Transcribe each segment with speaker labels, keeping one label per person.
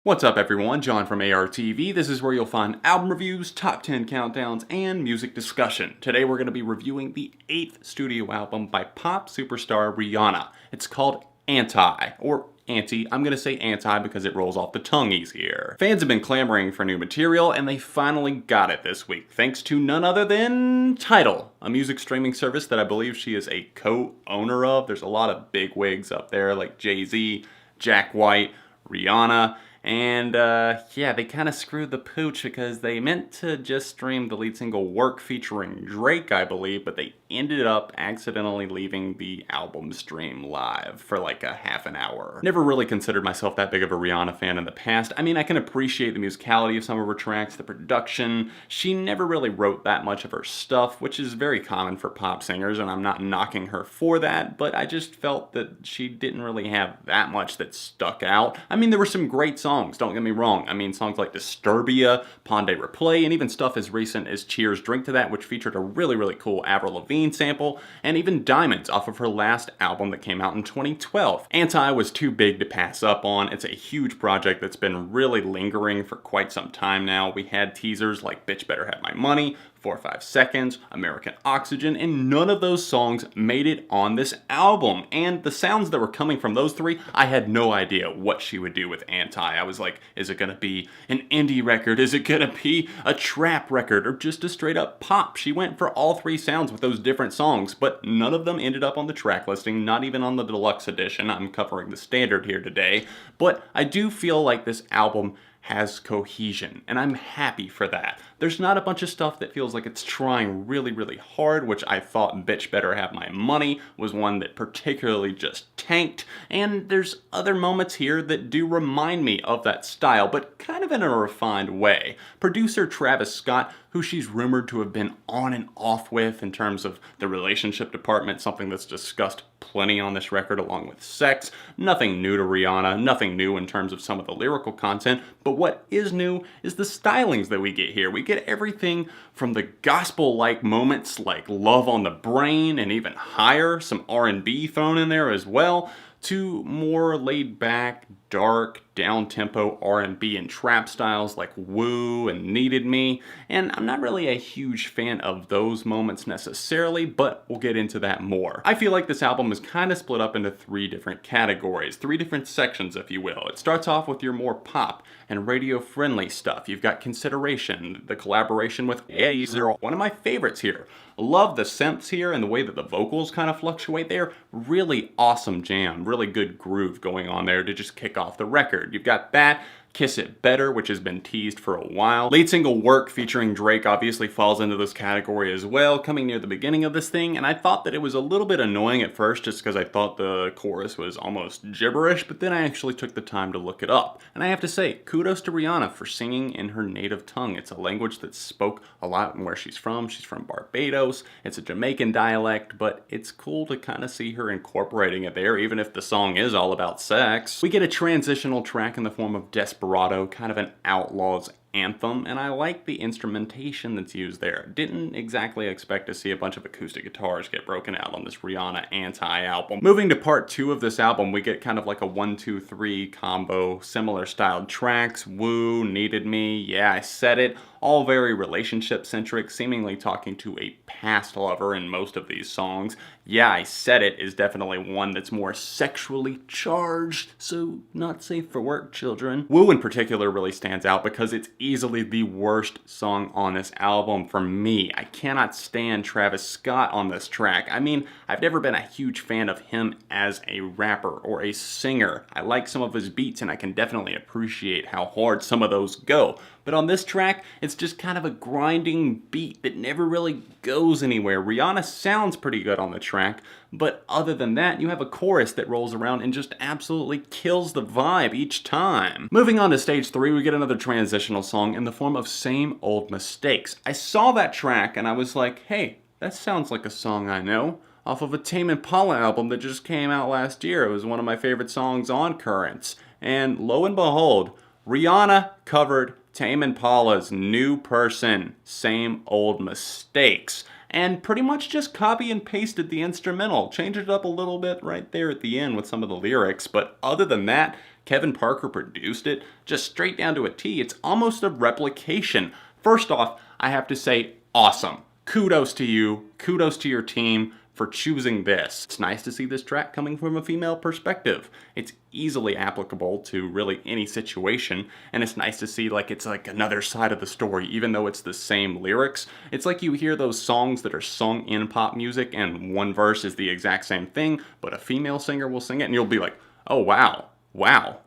Speaker 1: What's up everyone, John from ARTV. This is where you'll find album reviews, top 10 countdowns, and music discussion. Today we're going to be reviewing the 8th studio album by pop superstar Rihanna. It's called Anti, or Anti. I'm going to say Anti because it rolls off the tongue easier. Fans have been clamoring for new material, and they finally got it this week, thanks to none other than Tidal, a music streaming service that I believe she is a co-owner of. There's a lot of big wigs up there like Jay-Z, Jack White, Rihanna. And yeah, they kind of screwed the pooch because they meant to just stream the lead single Work featuring Drake, I believe, but they ended up accidentally leaving the album stream live for like a half an hour. Never really considered myself that big of a Rihanna fan in the past. I mean, I can appreciate the musicality of some of her tracks, the production. She never really wrote that much of her stuff, which is very common for pop singers, and I'm not knocking her for that, but I just felt that she didn't really have that much that stuck out. I mean, there were some great songs, don't get me wrong. I mean, songs like Disturbia, Pon de Replay, and even stuff as recent as Cheers, Drink to That, which featured a really cool Avril Lavigne sample, and even Diamonds off of her last album that came out in 2012. Anti was too big to pass up on. It's a huge project that's been really lingering for quite some time now. We had teasers like Bitch Better Have My Money, 4 or 5 Seconds, American Oxygen, and none of those songs made it on this album. And the sounds that were coming from those three, I had no idea what she would do with Anti. I was like, is it gonna be an indie record? Is it gonna be a trap record? Or just a straight up pop? She went for all three sounds with those different songs, but none of them ended up on the track listing, not even on the deluxe edition. I'm covering the standard here today. But I do feel like this album has cohesion, and I'm happy for that. There's not a bunch of stuff that feels like it's trying really hard, which I thought Bitch Better Have My Money was one that particularly just tanked, and there's other moments here that do remind me of that style, but kind of in a refined way. Producer Travis Scott, who she's rumored to have been on and off with in terms of the relationship department, something that's discussed plenty on this record along with sex. Nothing new to Rihanna, nothing new in terms of some of the lyrical content, but what is new is the stylings that we get here. We get everything from the gospel-like moments like Love on the Brain and even Higher, some R&B thrown in there as well, to more laid-back, dark, down-tempo R&B and trap styles like Woo and Needed Me, and I'm not really a huge fan of those moments necessarily, but we'll get into that more. I feel like this album is kind of split up into 3 different categories, 3 different sections if you will. It starts off with your more pop and radio-friendly stuff. You've got Consideration, the collaboration with A0, one of my favorites here. Love the synths here and the way that the vocals kind of fluctuate there. Really awesome jam, really good groove going on there to just kick off the record. You've got that, Kiss It Better, which has been teased for a while. Lead single Work featuring Drake obviously falls into this category as well, coming near the beginning of this thing, and I thought that it was a little bit annoying at first just because I thought the chorus was almost gibberish, but then I actually took the time to look it up. And I have to say, kudos to Rihanna for singing in her native tongue. It's a language that spoke a lot in where she's from. She's from Barbados. It's a Jamaican dialect, but it's cool to kind of see her incorporating it there, even if the song is all about sex. We get a transitional track in the form of Desperado, kind of an outlaw's anthem, and I like the instrumentation that's used there. Didn't exactly expect to see a bunch of acoustic guitars get broken out on this Rihanna Anti album. Moving to part 2 of this album, we get kind of like a 1, 2, 3 combo, similar styled tracks, Woo, Needed Me, Yeah, I Said It, all very relationship centric, seemingly talking to a past lover in most of these songs. Yeah, I Said It is definitely one that's more sexually charged, so not safe for work, children. Woo in particular really stands out because it's easily the worst song on this album for me. I cannot stand Travis Scott on this track. I mean, I've never been a huge fan of him as a rapper or a singer. I like some of his beats and I can definitely appreciate how hard some of those go. But on this track, it's just kind of a grinding beat that never really goes anywhere. Rihanna sounds pretty good on the track, but other than that, you have a chorus that rolls around and just absolutely kills the vibe each time. Moving on to stage 3, we get another transitional song in the form of Same Old Mistakes. I saw that track and I was like, hey, that sounds like a song I know, off of a Tame Impala album that just came out last year. It was one of my favorite songs on Currents. And lo and behold, Rihanna covered Tame Impala's New Person, Same Old Mistakes. and pretty much just copy and pasted the instrumental. Changed it up a little bit right there at the end with some of the lyrics, but other than that, Kevin Parker produced it just straight down to a T. It's almost a replication. First off, I have to say, awesome. Kudos to you, kudos to your team for choosing this. It's nice to see this track coming from a female perspective. It's easily applicable to really any situation, and it's nice to see it's like another side of the story, even though it's the same lyrics. It's like you hear those songs that are sung in pop music and one verse is the exact same thing, but a female singer will sing it and you'll be like, oh wow,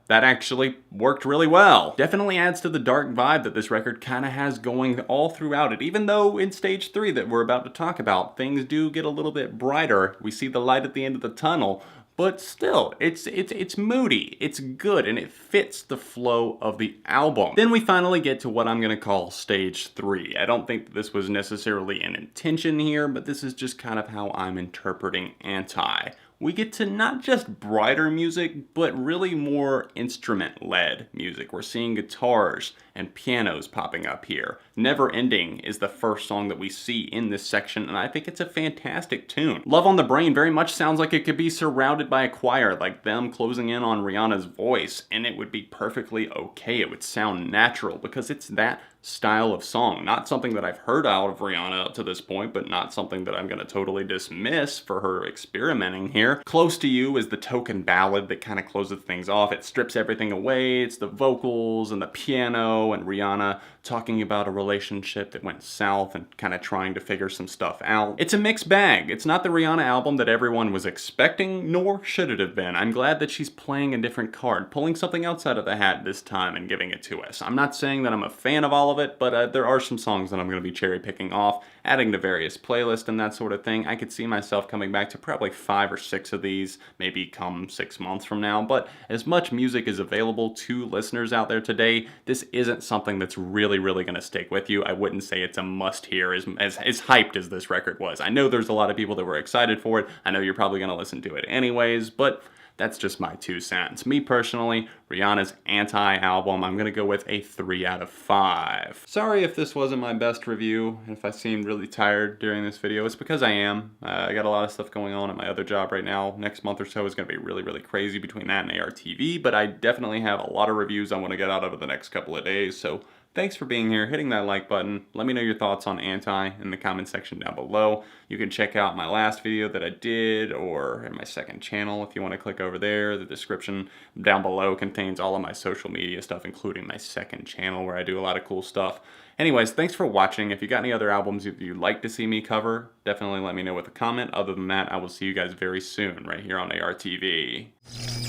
Speaker 1: that actually worked really well. Definitely adds to the dark vibe that this record kind of has going all throughout it, even though in stage 3 that we're about to talk about, things do get a little bit brighter. We see the light at the end of the tunnel, but still, it's moody, it's good, and it fits the flow of the album. Then we finally get to what I'm gonna call stage 3. I don't think this was necessarily an intention here, but this is just kind of how I'm interpreting Anti. We get to not just brighter music, but really more instrument-led music. We're seeing guitars and pianos popping up here. Never Ending is the first song that we see in this section, and I think it's a fantastic tune. Love on the Brain very much sounds like it could be surrounded by a choir, like them closing in on Rihanna's voice, and it would be perfectly okay. It would sound natural because it's that style of song. Not something that I've heard out of Rihanna up to this point, but not something that I'm gonna totally dismiss for her experimenting here. Close to You is the token ballad that kind of closes things off. It strips everything away. It's the vocals and the piano and Rihanna talking about a relationship that went south and kind of trying to figure some stuff out. It's a mixed bag. It's not the Rihanna album that everyone was expecting, nor should it have been. I'm glad that she's playing a different card, pulling something else out of the hat this time and giving it to us. I'm not saying that I'm a fan of all of it, but there are some songs that I'm going to be cherry picking off, adding to various playlists and that sort of thing. I could see myself coming back to probably 5 or 6 of these, maybe come 6 months from now, but as much music is available to listeners out there today, this isn't something that's really going to stick with you. I wouldn't say it's a must hear as hyped as this record was. I know there's a lot of people that were excited for it. I know you're probably going to listen to it anyways, but that's just my 2 cents. Me personally, Rihanna's Anti album, I'm gonna go with a 3 out of 5. Sorry if this wasn't my best review, if I seemed really tired during this video. It's because I am. I got a lot of stuff going on at my other job right now. Next month or so is gonna be really crazy between that and ARTV, but I definitely have a lot of reviews I wanna get out over the next couple of days, so thanks for being here, hitting that like button. Let me know your thoughts on Anti in the comment section down below. You can check out my last video that I did or in my second channel if you want to click over there. The description down below contains all of my social media stuff, including my second channel where I do a lot of cool stuff. Anyways, thanks for watching. If you got any other albums you'd like to see me cover, definitely let me know with a comment. Other than that, I will see you guys very soon right here on ARTV.